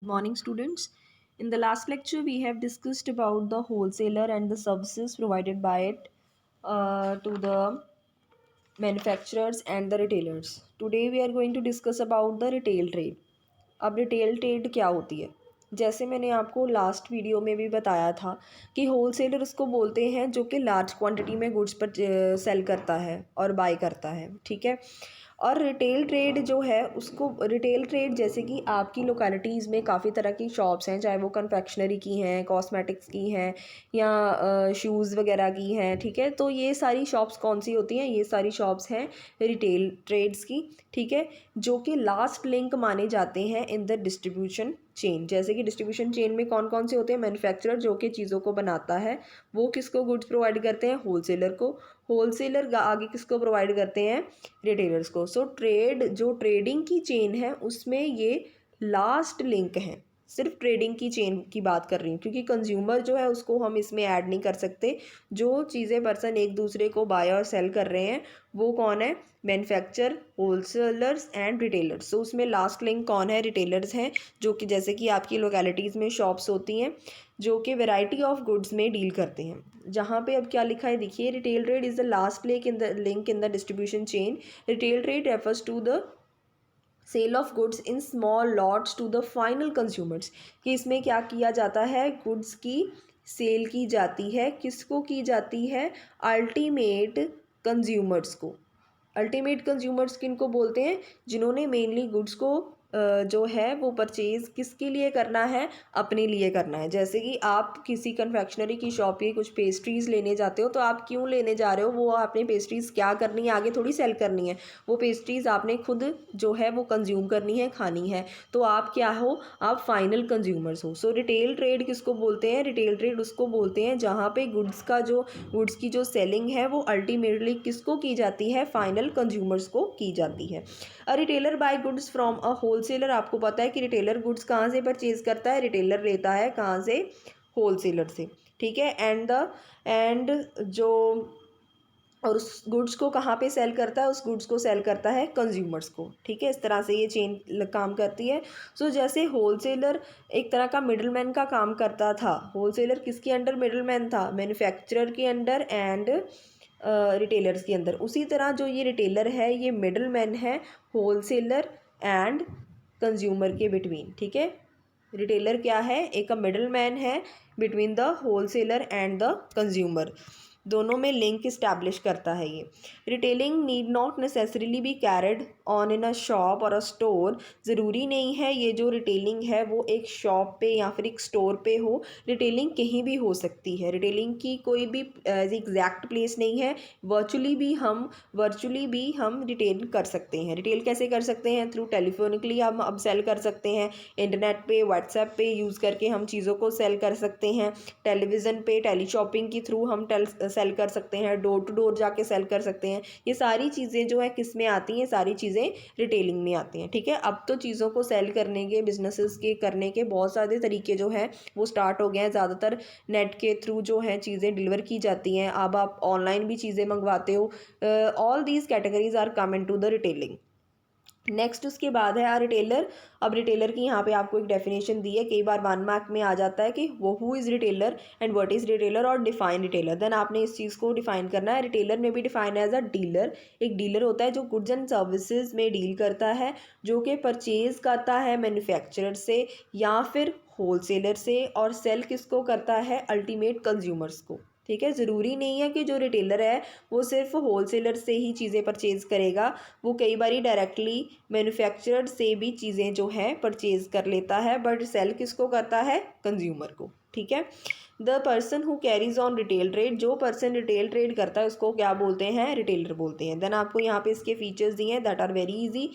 Morning, students. In the last lecture, we have discussed about the wholesaler and the services provided by it to the manufacturers and the retailers. Today, we are going to discuss about the retail trade. अब retail trade क्या होती है? जैसे मैंने आपको last video में भी बताया था कि होलसेलर उसको बोलते हैं जो कि लार्ज क्वांटिटी में गुड्स पर सेल करता है और बाय करता है, ठीक है। और रिटेल ट्रेड जो है उसको रिटेल ट्रेड जैसे कि आपकी लोकेलिटीज़ में काफ़ी तरह की शॉप्स हैं, चाहे वो कन्फेक्शनरी की हैं, कॉस्मेटिक्स की हैं या शूज़ वगैरह की हैं, ठीक है। तो ये सारी शॉप्स कौन सी होती हैं? ये सारी शॉप्स हैं रिटेल ट्रेड्स की, ठीक है, जो कि लास्ट लिंक माने जाते हैं इन द डिस्ट्रीब्यूशन चेन। जैसे कि डिस्ट्रीब्यूशन चेन में कौन कौन से होते हैं? मैन्युफैक्चरर जो कि चीज़ों को बनाता है, वो किसको गुड्स प्रोवाइड करते हैं? होलसेलर को। होलसेलर आगे किसको प्रोवाइड करते हैं? रिटेलर्स को। सो ट्रेड जो ट्रेडिंग की चेन है उसमें ये लास्ट लिंक है। सिर्फ ट्रेडिंग की चेन की बात कर रही हूँ क्योंकि कंज्यूमर जो है उसको हम इसमें ऐड नहीं कर सकते। जो चीज़ें पर्सन एक दूसरे को बाय और सेल कर रहे हैं वो कौन है? Manufacture, wholesalers and retailers. So उसमें लास्ट लिंक कौन है? रिटेलर्स हैं, जो कि जैसे कि आपकी लोकेलिटीज़ में शॉप्स होती हैं जो कि वैरायटी ऑफ गुड्स में डील करते हैं। जहाँ पे अब क्या लिखा है देखिए, retail trade is the last link in the distribution chain. Retail trade refers to the sale of goods in small lots to the final consumers. कि इसमें क्या किया जाता है? गुड्स की सेल की जाती है। किसको की जाती है? अल्टीमेट कंज्यूमर्स को। अल्टीमेट कंज्यूमर्स किनको बोलते हैं? जिन्होंने मेनली गुड्स को जो है वो परचेज़ किसके लिए करना है? अपने लिए करना है। जैसे कि आप किसी कन्फेक्शनरी की शॉप पे कुछ पेस्ट्रीज़ लेने जाते हो तो आप क्यों लेने जा रहे हो? वो आपने पेस्ट्रीज़ क्या करनी है? आगे थोड़ी सेल करनी है। वो पेस्ट्रीज़ आपने खुद जो है वो कंज्यूम करनी है, खानी है। तो आप क्या हो? आप फाइनल कंज्यूमर्स हो। सो रिटेल ट्रेड किसको बोलते हैं? रिटेल ट्रेड उसको बोलते हैं जहाँ पे गुड्स की जो सेलिंग है वो अल्टीमेटली किसको की जाती है? फाइनल कंज्यूमर्स को की जाती है। A retailer buy goods from a wholesaler. आपको पता है कि रिटेलर गुड्स कहाँ से परचेज करता है? रिटेलर लेता है कहाँ से? होलसेलर से, ठीक है। एंड जो और उस गुड्स को कहाँ पे सेल करता है? उस गुड्स को सेल करता है कंज्यूमर्स को, ठीक है। इस तरह से ये चेन काम करती है। सो जैसे होलसेलर एक तरह का मिडलमैन का काम करता था। होलसेलर किसके अंडर मिडलमैन था? मैन्युफैक्चरर के अंडर एंड रिटेलर्स के अंदर। उसी तरह जो ये रिटेलर है ये मिडलमैन है होलसेलर एंड कंज्यूमर के बिटवीन, ठीक है। रिटेलर क्या है? एक मिडलमैन है between the wholesaler and the consumer. दोनों में लिंक इस्टेब्लिश करता है ये। Retailing need not necessarily be carried on in a shop और अ स्टोर। ज़रूरी नहीं है ये जो रिटेलिंग है वो एक शॉप पे या फिर एक स्टोर पे हो। रिटेलिंग कहीं भी हो सकती है। रिटेलिंग की कोई भी एग्जैक्ट प्लेस नहीं है। वर्चुअली भी हम रिटेल कर सकते हैं। रिटेल कैसे कर सकते हैं? थ्रू टेलीफोनिकली हम अब सेल कर सकते हैं। इंटरनेट पे, व्हाट्सएप पे यूज़ करके हम चीज़ों को सेल कर सकते हैं। टेलीविज़न पे टेली शॉपिंग के थ्रू हम सेल कर सकते हैं। डोर टू डोर जाके सेल कर सकते हैं। ये सारी चीज़ें जो है किस में आती हैं? सारी चीज़ें रिटेलिंग में आती हैं, ठीक है। अब तो चीज़ों को सेल करने के, बिजनेसेस के करने के बहुत सारे तरीके जो हैं वो स्टार्ट हो गए हैं। ज़्यादातर नेट के थ्रू जो है चीज़ें डिलीवर की जाती हैं। अब आप ऑनलाइन भी चीज़ें मंगवाते हो। All these categories are come into the retailing. Next उसके बाद है आ रिटेलर। अब रिटेलर की यहाँ पे आपको एक डेफिनेशन दी है। कई बार 1 मार्क में आ जाता है कि वो who is retailer and what is retailer और डिफाइन रिटेलर। देन आपने इस चीज़ को डिफाइन करना है। रिटेलर में भी डिफाइन एज अ डीलर। एक डीलर होता है जो गुड्स एंड सर्विसेज में डील करता है, जो कि परचेज करता है मैन्युफैक्चरर से या फिर होलसेलर से और सेल किसको करता है? अल्टीमेट कंज्यूमर्स को, ठीक है। ज़रूरी नहीं है कि जो रिटेलर है वो सिर्फ होलसेलर से ही चीज़ें परचेज़ करेगा। वो कई बार डायरेक्टली मैन्युफैक्चरर से भी चीज़ें जो है परचेज़ कर लेता है, बट सेल किसको करता है? कंज्यूमर को, ठीक है। The person who carries on retail trade. जो पर्सन रिटेल ट्रेड करता है उसको क्या बोलते हैं? रिटेलर बोलते हैं। देन आपको यहाँ पे इसके फीचर्स दिए हैं that are very easy.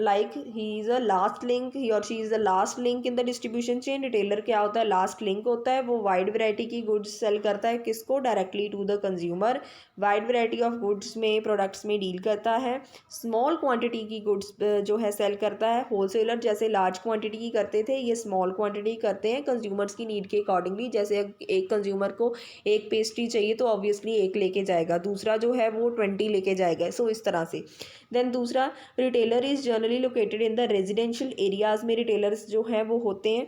Like he is a last link, he और she is the last link in the distribution chain. Retailer क्या होता है? लास्ट लिंक होता है। वो वाइड वैरायटी की गुड्स सेल करता है। किसको? Directly to the consumer. Wide variety of goods में, प्रोडक्ट्स में डील करता है। स्मॉल क्वांटिटी की गुड्स जो है सेल करता है। होलसेलर जैसे लार्ज क्वांटिटी की करते थे, ये स्मॉल क्वांटिटी करते हैं कंज्यूमर्स की नीड के अकॉर्डिंग। अकॉर्डिंगली, जैसे एक कंज्यूमर को एक पेस्ट्री चाहिए तो ऑब्वियसली एक लेके जाएगा, दूसरा जो है वो 20 लेके जाएगा, सो इस तरह से। देन दूसरा, retailer is generally located in the residential areas में रिटेलर्स जो हैं वो होते हैं,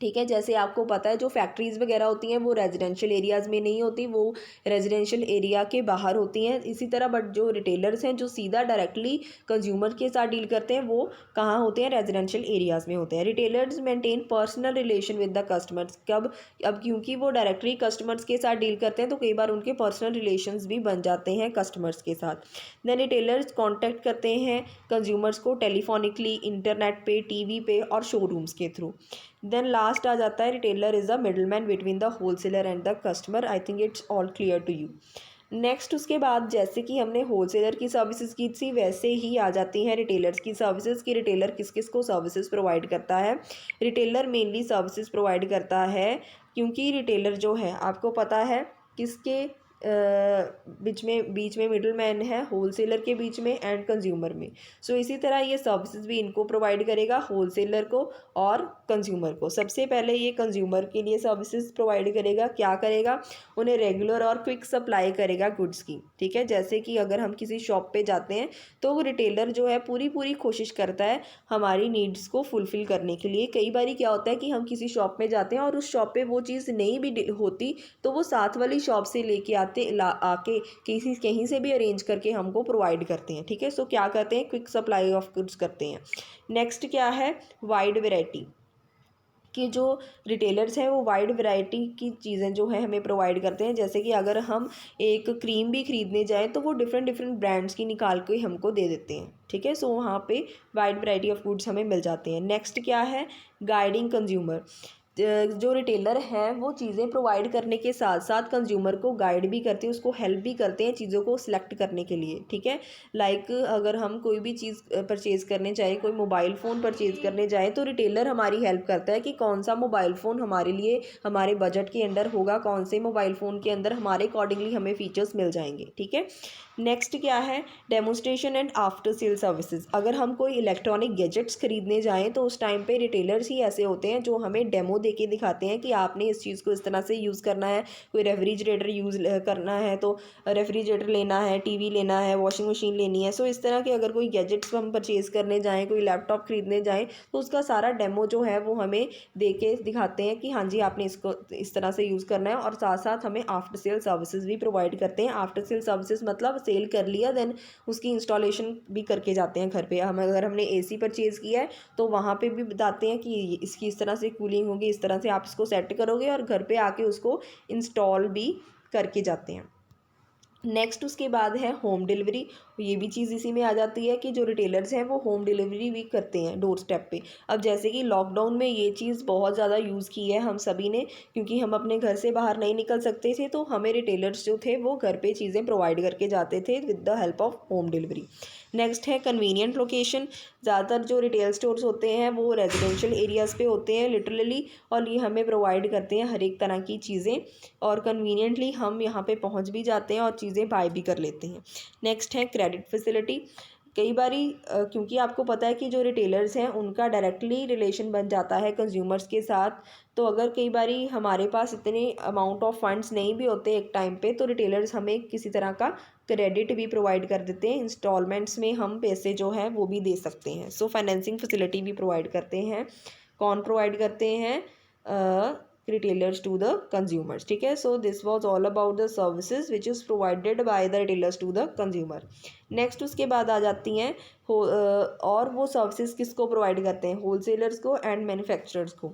ठीक है। जैसे आपको पता है जो फैक्ट्रीज़ वगैरह होती हैं वो रेजिडेंशियल एरियाज़ में नहीं होती, वो रेजिडेंशियल एरिया के बाहर होती हैं। इसी तरह बट जो रिटेलर्स हैं जो सीधा डायरेक्टली कंज्यूमर के साथ डील करते हैं वो कहाँ होते हैं, रेजिडेंशियल एरियाज़ में होते हैं। Retailers maintain personal relation with the customers, कब, अब क्योंकि वो डायरेक्टली कस्टमर्स के साथ डील करते हैं तो कई बार उनके पर्सनल रिलेशंस भी बन जाते हैं कस्टमर्स के साथ। देन रिटेलर्स कॉन्टैक्ट करते हैं कंज्यूमर्स को टेलीफोनिकली, इंटरनेट पे, टीवी पे और शोरूम्स के थ्रू। देन लास्ट आ जाता है, retailer is a middleman between the wholesaler and the customer. I think it's all clear to you. Next उसके बाद जैसे कि हमने होलसेलर की सर्विसेज की थी वैसे ही आ जाती हैं रिटेलर्स की सर्विसेज की रिटेलर किस किस को सर्विसेज प्रोवाइड करता है। रिटेलर मेनली सर्विसेज प्रोवाइड करता है क्योंकि रिटेलर जो है आपको पता है किसके बीच में मिडल मैन है, होलसेलर के बीच में एंड कंज्यूमर में। सो इसी तरह ये सर्विसेज भी इनको प्रोवाइड करेगा, होलसेलर को और कंज्यूमर को। सबसे पहले ये कंज्यूमर के लिए सर्विसेज प्रोवाइड करेगा, क्या करेगा, उन्हें रेगुलर और क्विक सप्लाई करेगा गुड्स की, ठीक है। जैसे कि अगर हम किसी शॉप पे जाते हैं तो वो रिटेलर जो है पूरी कोशिश करता है हमारी नीड्स को फुलफ़िल करने के लिए। कई बार क्या होता है कि हम किसी शॉप में जाते हैं और उस शॉप पे वो चीज़ नहीं भी होती तो वो साथ वाली शॉप से लेके आके कहीं से भी अरेंज करके हमको प्रोवाइड करते हैं, ठीक है। सो क्या करते हैं, क्विक सप्लाई ऑफ गुड्स करते हैं। नेक्स्ट क्या है, वाइड वैरायटी, कि जो रिटेलर्स हैं वो वाइड वैरायटी की चीज़ें जो है हमें प्रोवाइड करते हैं। जैसे कि अगर हम एक क्रीम भी खरीदने जाएं तो वो डिफरेंट ब्रांड्स की निकाल के हमको दे देते हैं, ठीक है। सो वहाँ पे वाइड वैरायटी ऑफ गुड्स हमें मिल जाते हैं। नेक्स्ट क्या है, गाइडिंग कंज्यूमर, जो रिटेलर हैं वो चीज़ें प्रोवाइड करने के साथ साथ कंज्यूमर को गाइड भी करते हैं, उसको हेल्प भी करते हैं चीज़ों को सिलेक्ट करने के लिए, ठीक है। लाइक अगर हम कोई भी चीज़ परचेज़ करने चाहें, कोई मोबाइल फ़ोन परचेज़ करने जाएं तो रिटेलर हमारी हेल्प करता है कि कौन सा मोबाइल फ़ोन हमारे लिए हमारे बजट के अंडर होगा, कौन से मोबाइल फ़ोन के अंदर हमारे अकॉर्डिंगली हमें फ़ीचर्स मिल जाएंगे, ठीक है। नेक्स्ट क्या है, demonstration and after sale services. अगर हम कोई इलेक्ट्रॉनिक गैजेट्स खरीदने जाएं तो उस टाइम पे रिटेलर्स ही ऐसे होते हैं जो हमें डेमो देके दिखाते हैं कि आपने इस चीज़ को इस तरह से यूज़ करना है। कोई रेफ्रिजरेटर यूज़ करना है तो रेफ्रिजरेटर लेना है, टीवी लेना है, वॉशिंग मशीन लेनी है। सो इस तरह के अगर कोई गैजेट्स हम परचेज़ करने जाएँ, कोई लैपटॉप खरीदने जाएँ तो उसका सारा डेमो जो है वो हमें दे के दिखाते हैं कि हाँ जी आपने इसको इस तरह से यूज़ करना है। और साथ साथ हमें आफ्टर सेल सर्विसेज भी प्रोवाइड करते हैं। आफ्टर सेल सर्विसेज मतलब सेल कर लिया देन उसकी इंस्टॉलेशन भी करके जाते हैं घर पे। हम अगर हमने एसी परचेज़ किया है तो वहाँ पे भी बताते हैं कि इसकी इस तरह से कूलिंग होगी, इस तरह से आप इसको सेट करोगे, और घर पे आके उसको इंस्टॉल भी करके जाते हैं। नेक्स्ट उसके बाद है होम डिलीवरी। ये भी चीज़ इसी में आ जाती है कि जो रिटेलर्स हैं वो होम डिलीवरी भी करते हैं डोर स्टेप पे। अब जैसे कि लॉकडाउन में ये चीज़ बहुत ज़्यादा यूज़ की है हम सभी ने, क्योंकि हम अपने घर से बाहर नहीं निकल सकते थे तो हमें रिटेलर्स जो थे वो घर पे चीज़ें प्रोवाइड करके जाते थे with the help of home delivery. Next है कन्वीनियंट लोकेशन। ज़्यादातर जो रिटेल स्टोर्स होते हैं वो रेजिडेंशियल एरियाज़ पे होते हैं लिटरली, और ये हमें प्रोवाइड करते हैं हर एक तरह की चीज़ें और कन्वीनियंटली हम यहाँ पे पहुँच भी जाते हैं और चीज़ें बाय भी कर लेते हैं। नेक्स्ट है क्रेडिट फैसिलिटी। कई बारी क्योंकि आपको पता है कि जो रिटेलर्स हैं उनका डायरेक्टली रिलेशन बन जाता है कंज्यूमर्स के साथ, तो अगर कई बारी हमारे पास इतने अमाउंट ऑफ फंड्स नहीं भी होते एक टाइम पे तो रिटेलर्स हमें किसी तरह का क्रेडिट भी प्रोवाइड कर देते हैं। इंस्टॉलमेंट्स में हम पैसे जो हैं वो भी दे सकते हैं। सो फाइनेंसिंग फैसिलिटी भी प्रोवाइड करते हैं। कौन प्रोवाइड करते हैं, retailers to the consumers, ठीक है। So this was all about the services which is provided by the retailers to the consumer. Next उसके बाद आ जाती हैं और वो सर्विसेज किसको प्रोवाइड करते हैं, होलसेलर्स को एंड मैन्युफैक्चरर्स को,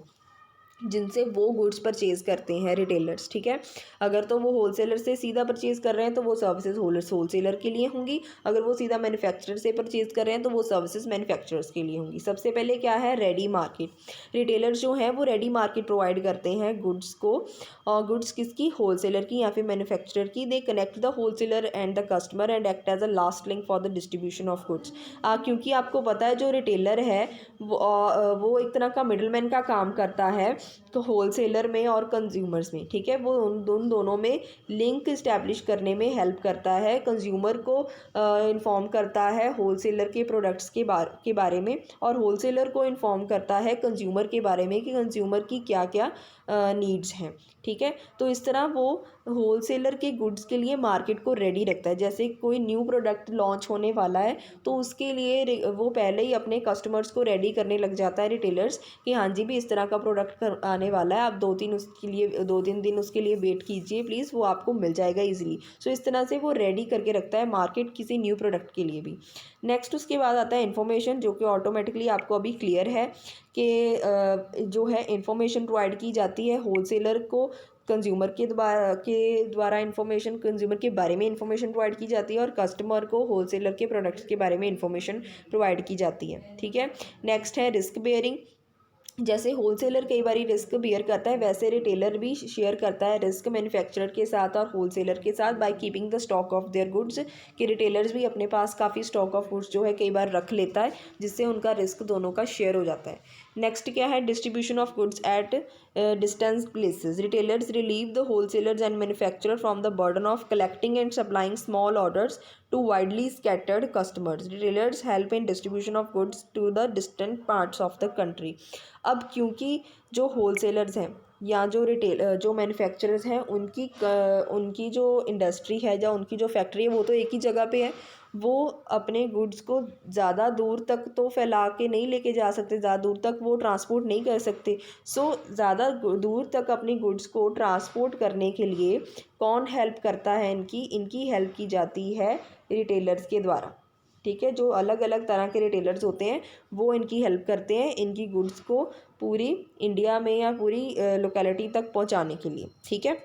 जिनसे वो गुड्स परचेज़ करते हैं रिटेलर्स, ठीक है। अगर तो वो होलसेलर से सीधा परचेज़ कर रहे हैं तो वो सर्विसेज होलसेलर के लिए होंगी, अगर वो सीधा मैन्युफैक्चरर से परचेज़ कर रहे हैं तो वो सर्विसेज मैन्युफैक्चरर्स के लिए होंगी। सबसे पहले क्या है, रेडी मार्केट। रिटेलर्स जो हैं वो रेडी मार्केट प्रोवाइड करते हैं गुड्स को, और गुड्स किसकी, होलसेलर की या फिर मैन्युफैक्चरर की। They connect the wholesaler and the customer and act as a last link for the distribution of goods. क्योंकि आपको पता है जो रिटेलर है वो एक तरह का मिडलमैन का काम करता है तो होलसेलर में और कंज्यूमर्स में, ठीक है, वो उन दोनों में लिंक इस्टेब्लिश करने में हेल्प करता है। कंज्यूमर को इन्फॉर्म करता है होलसेलर के प्रोडक्ट्स के बारे में, और होलसेलर को इन्फॉर्म करता है कंज्यूमर के बारे में कि कंज्यूमर की क्या क्या नीड्स हैं, ठीक है। तो इस तरह वो होलसेलर के गुड्स के लिए मार्केट को रेडी रखता है। जैसे कोई न्यू प्रोडक्ट लॉन्च होने वाला है तो उसके लिए वो पहले ही अपने कस्टमर्स को रेडी करने लग जाता है, रिटेलर्स, कि हाँ जी भी इस तरह का प्रोडक्ट आने वाला है, आप 2-3 दिन उसके लिए वेट कीजिए प्लीज़, वो आपको मिल जाएगा ईजिली। सो इस तरह से वो रेडी करके रखता है मार्केट किसी न्यू प्रोडक्ट के लिए भी। नेक्स्ट उसके बाद आता है इन्फॉर्मेशन, जो कि ऑटोमेटिकली आपको अभी क्लियर है कि जो है इंफॉर्मेशन प्रोवाइड की जाती है होलसेलर को कंज्यूमर के द्वारा इंफॉर्मेशन, कंज्यूमर के बारे में इंफॉर्मेशन प्रोवाइड की जाती है, और कस्टमर को होलसेलर के प्रोडक्ट्स के बारे में इंफॉर्मेशन प्रोवाइड की जाती है, ठीक है। नेक्स्ट है रिस्क बेयरिंग। जैसे होलसेलर कई बार रिस्क बियर करता है, वैसे रिटेलर भी शेयर करता है रिस्क मैन्युफैक्चरर के साथ और होलसेलर के साथ by keeping the stock of their goods, कि रिटेलर्स भी अपने पास काफ़ी स्टॉक ऑफ गुड्स जो है कई बार रख लेता है, जिससे उनका रिस्क दोनों का शेयर हो जाता है। नेक्स्ट क्या है, distribution of goods at distance places. Retailers relieve the wholesalers and manufacturer from the burden of collecting and supplying small orders to widely scattered customers. Retailers help in distribution of goods to the distant parts of the country. अब क्योंकि जो wholesalers हैं या जो manufacturers हैं उनकी जो industry है या उनकी जो फैक्ट्री है वो तो एक ही जगह पे है, वो अपने गुड्स को ज़्यादा दूर तक तो फैला के नहीं लेके जा सकते, ज़्यादा दूर तक वो ट्रांसपोर्ट नहीं कर सकते। सो ज़्यादा दूर तक अपनी गुड्स को ट्रांसपोर्ट करने के लिए कौन हेल्प करता है, इनकी हेल्प की जाती है रिटेलर्स के द्वारा, ठीक है। जो अलग अलग तरह के रिटेलर्स होते हैं वो इनकी हेल्प करते हैं इनकी गुड्स को पूरी इंडिया में या पूरी लोकेलिटी तक पहुंचाने के लिए, ठीक है।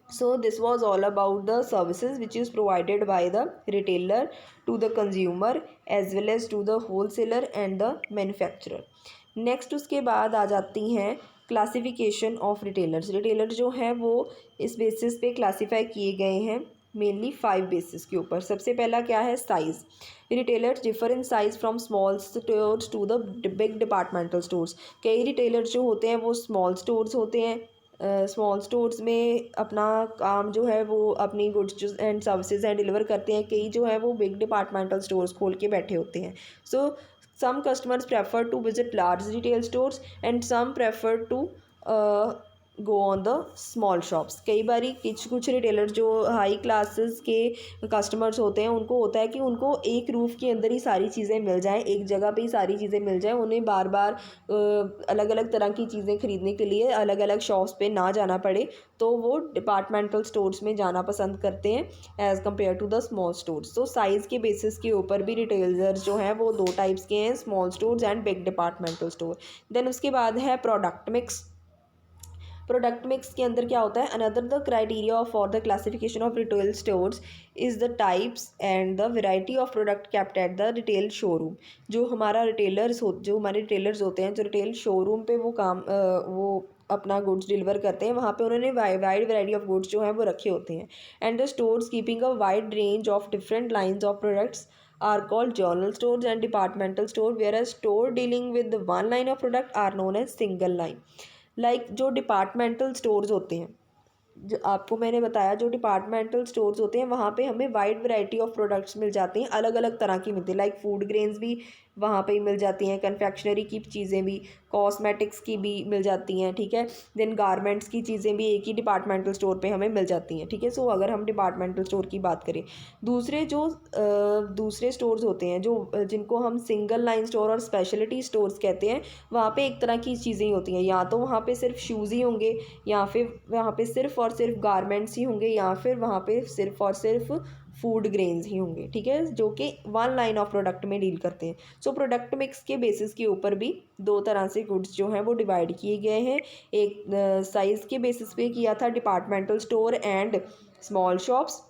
So this was all about the services which is provided by the retailer to the consumer as well as to the wholesaler and the manufacturer. Next उसके बाद आ जाती हैं क्लासिफिकेशन ऑफ रिटेलर्स। रिटेलर जो हैं वो इस बेसिस पे classify किए गए हैं मेनली 5 बेसिस के ऊपर। सबसे पहला क्या है, size. Retailers differ in size from small stores to the big departmental stores. कई रिटेलर्स जो होते हैं वो स्मॉल स्टोर्स होते हैं, स्मॉल स्टोर्स में अपना काम जो है वो अपनी गुड्स एंड सर्विसेज हैं डिलीवर करते हैं। कई जो है वो बिग डिपार्टमेंटल स्टोर्स खोल के बैठे होते हैं। So some customers prefer to visit large retail stores and some prefer to go on the small shops. कई बारी कुछ रिटेलर जो हाई क्लासेस के कस्टमर्स होते हैं उनको होता है कि उनको एक रूफ़ के अंदर ही सारी चीज़ें मिल जाएं, एक जगह पे ही सारी चीज़ें मिल जाएं, उन्हें बार बार अलग अलग तरह की चीज़ें खरीदने के लिए अलग अलग शॉप्स पे ना जाना पड़े, तो वो डिपार्टमेंटल स्टोर्स में जाना पसंद करते हैं as compare to the small stores. तो साइज़ के बेसिस के ऊपर भी रिटेलर्स जो हैं वो 2 टाइप्स के हैं, small stores and big departmental store. Then उसके बाद है प्रोडक्ट मिक्स। प्रोडक्ट मिक्स के अंदर क्या होता है, another the criteria for the classification of retail stores is the types and the variety of product kept at the retail showroom. जो हमारे रिटेलर्स होते हैं, जो रिटेल शोरूम पे वो अपना गुड्स डिलीवर करते हैं, वहाँ पे उन्होंने वाइड वैरायटी ऑफ गुड्स जो हैं वो रखे होते हैं। And the stores keeping a wide range of different lines of products are called journal stores and departmental store, whereas store dealing with one line of product are known as single line. Like जो departmental stores होते हैं, जो आपको मैंने बताया, जो departmental stores होते हैं वहाँ पे हमें वाइड वैरायटी ऑफ प्रोडक्ट्स मिल जाते हैं, अलग अलग तरह की मिलती है। लाइक फूड ग्रेन्स भी वहाँ पे ही मिल जाती हैं, कन्फेक्शनरी की चीज़ें भी, कॉस्मेटिक्स की भी मिल जाती हैं, ठीक है। देन गारमेंट्स की चीज़ें भी एक ही डिपार्टमेंटल स्टोर पे हमें मिल जाती हैं, ठीक है। सो अगर हम डिपार्टमेंटल स्टोर की बात करें, दूसरे स्टोर्स होते हैं जो जिनको हम सिंगल लाइन स्टोर और स्पेशलिटी स्टोर्स कहते हैं, वहाँ पे एक तरह की चीज़ें ही होती हैं, या तो वहाँ पे सिर्फ शूज़ ही होंगे, या फिर वहाँ पे सिर्फ और सिर्फ गारमेंट्स ही होंगे, या फिर वहाँ पे सिर्फ और सिर्फ फूड ग्रेन्स ही होंगे, ठीक है, जो कि वन लाइन ऑफ प्रोडक्ट में डील करते हैं। सो प्रोडक्ट मिक्स के बेसिस के ऊपर भी 2 तरह से गुड्स जो हैं वो डिवाइड किए गए हैं। एक साइज़ के बेसिस पे किया था, departmental store and small shops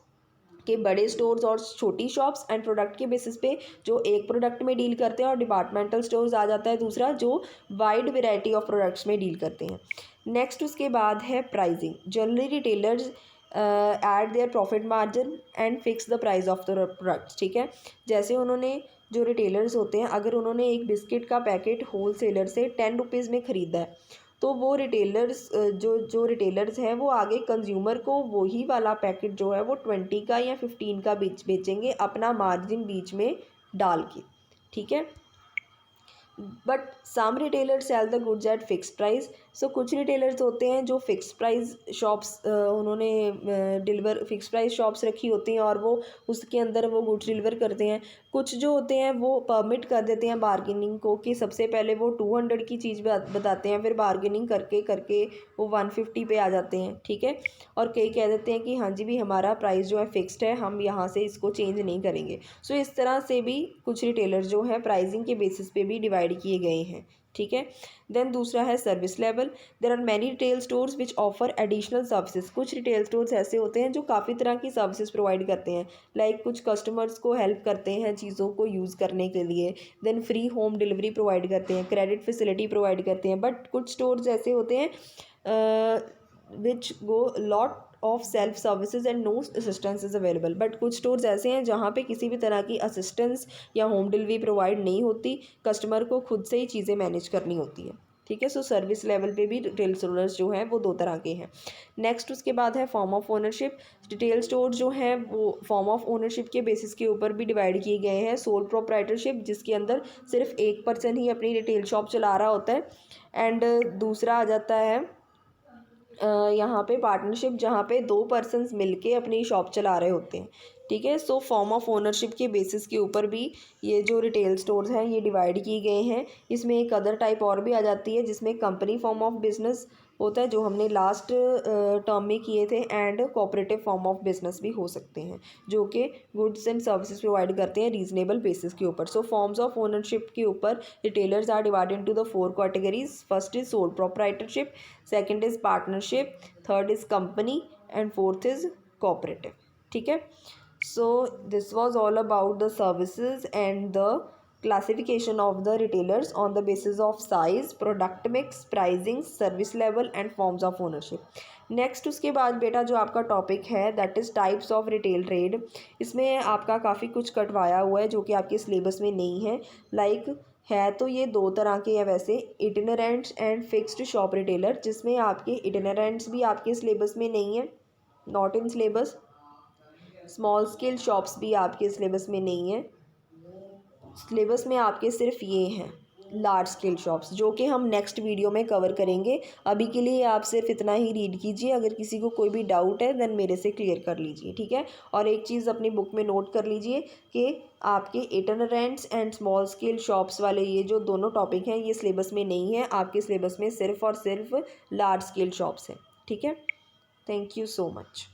के बड़े स्टोर्स और छोटी शॉप्स, एंड प्रोडक्ट के बेसिस पे जो एक प्रोडक्ट में डील करते हैं, और डिपार्टमेंटल स्टोर्स आ जाता है दूसरा जो वाइड वैरायटी ऑफ प्रोडक्ट्स में डील करते हैं। नेक्स्ट उसके बाद है pricing. Generally retailers add their profit margin and fix the price of the products, ठीक है। जैसे उन्होंने जो रिटेलर्स होते हैं, अगर उन्होंने एक बिस्किट का पैकेट होल सेलर से 10 रुपीज़ में ख़रीदा है, तो वो रिटेलर्स जो रिटेलर्स हैं वो आगे कंज्यूमर को वही वाला पैकेट जो है वो 20 का या 15 का बेचेंगे अपना मार्जिन बीच में डाल के, ठीक है। But some retailer sell the goods at fix price. So कुछ रिटेलर्स होते हैं जो फिक्स प्राइस शॉप्स उन्होंने डिलीवर फिक्स प्राइस शॉप्स रखी होती हैं और वो उसके अंदर वो गुड्स डिलीवर करते हैं। कुछ जो होते हैं वो परमिट कर देते हैं बार्गेनिंग को कि सबसे पहले वो 200 की चीज़ बताते हैं, फिर बार्गेनिंग करके करके वो 150 पे आ जाते हैं, ठीक है। और कई कह देते हैं कि हाँ जी भी हमारा प्राइस जो है फिक्स्ड है, हम यहाँ से इसको चेंज नहीं करेंगे। सो इस तरह से भी कुछ रिटेलर जो है प्राइसिंग के बेसिस पे भी डिवाइड किए गए हैं, ठीक है। देन दूसरा है service level. There are many retail stores which offer additional services. कुछ रिटेल स्टोर्स ऐसे होते हैं जो काफ़ी तरह की सर्विसेज प्रोवाइड करते हैं, लाइक कुछ कस्टमर्स को हेल्प करते हैं चीज़ों को यूज़ करने के लिए, then free home delivery provide करते हैं, क्रेडिट फैसिलिटी प्रोवाइड करते हैं। बट कुछ स्टोर्स ऐसे होते हैं which go lot of self services and no assistance is available. But कुछ स्टोर्स ऐसे हैं जहाँ पे किसी भी तरह की असिस्टेंस या होम डिलीवरी प्रोवाइड नहीं होती, कस्टमर को खुद से ही चीज़ें मैनेज करनी होती है, ठीक है। सो सर्विस लेवल पे भी रिटेल स्टोर्स जो हैं वो दो तरह के हैं। नेक्स्ट उसके बाद है form of ownership. Retail store जो हैं वो फॉर्म ऑफ ओनरशिप के बेसिस के ऊपर भी डिवाइड किए गए हैं। सोल प्रोप्राइटरशिप, जिसके अंदर सिर्फ एक पर्सन ही अपनी रिटेल शॉप चला रहा होता है, एंड दूसरा आ जाता है यहाँ पे पार्टनरशिप, जहाँ पे दो पर्सन्स मिलके अपनी शॉप चला रहे होते हैं, ठीक है। सो फॉर्म ऑफ ओनरशिप के बेसिस के ऊपर भी ये जो रिटेल स्टोर्स हैं ये डिवाइड किए गए हैं। इसमें एक अदर टाइप और भी आ जाती है जिसमें कंपनी फॉर्म ऑफ बिजनेस होता है, जो हमने लास्ट टर्म में किए थे, and cooperative form of business भी हो सकते हैं जो कि गुड्स एंड सर्विसेज प्रोवाइड करते हैं रीजनेबल बेसिस के ऊपर। सो फॉर्म्स ऑफ ओनरशिप के ऊपर retailers are divided into the 4 categories. First is sole proprietorship, second is partnership, third is company, and fourth is cooperative, ठीक है। So this was all about the services and the classification of the retailers on the basis of size, product mix, pricing, service level and forms of ownership. Next उसके बाद बेटा जो आपका topic है that is types of retail trade. इसमें आपका काफ़ी कुछ कटवाया हुआ है जो कि आपके सिलेबस में नहीं है। लाइक है तो ये दो तरह के हैं वैसे, इटिनरेंट्स एंड फिक्स्ड शॉप रिटेलर, जिसमें आपके इटिनरेंट्स भी आपके सिलेबस में नहीं है, not in syllabus. Small scale shops भी आपके सिलेबस में नहीं है, सिलेबस में आपके सिर्फ ये हैं लार्ज स्केल शॉप्स, जो कि हम नेक्स्ट वीडियो में कवर करेंगे। अभी के लिए आप सिर्फ इतना ही रीड कीजिए, अगर किसी को कोई भी डाउट है देन मेरे से क्लियर कर लीजिए, ठीक है। और एक चीज़ अपनी बुक में नोट कर लीजिए कि आपके इटिनरेंट्स एंड स्मॉल स्केल शॉप्स वाले ये जो दोनों टॉपिक हैं ये सिलेबस में नहीं है, आपके सिलेबस में सिर्फ और सिर्फ लार्ज स्केल शॉप्स हैं, ठीक है। Thank you so much.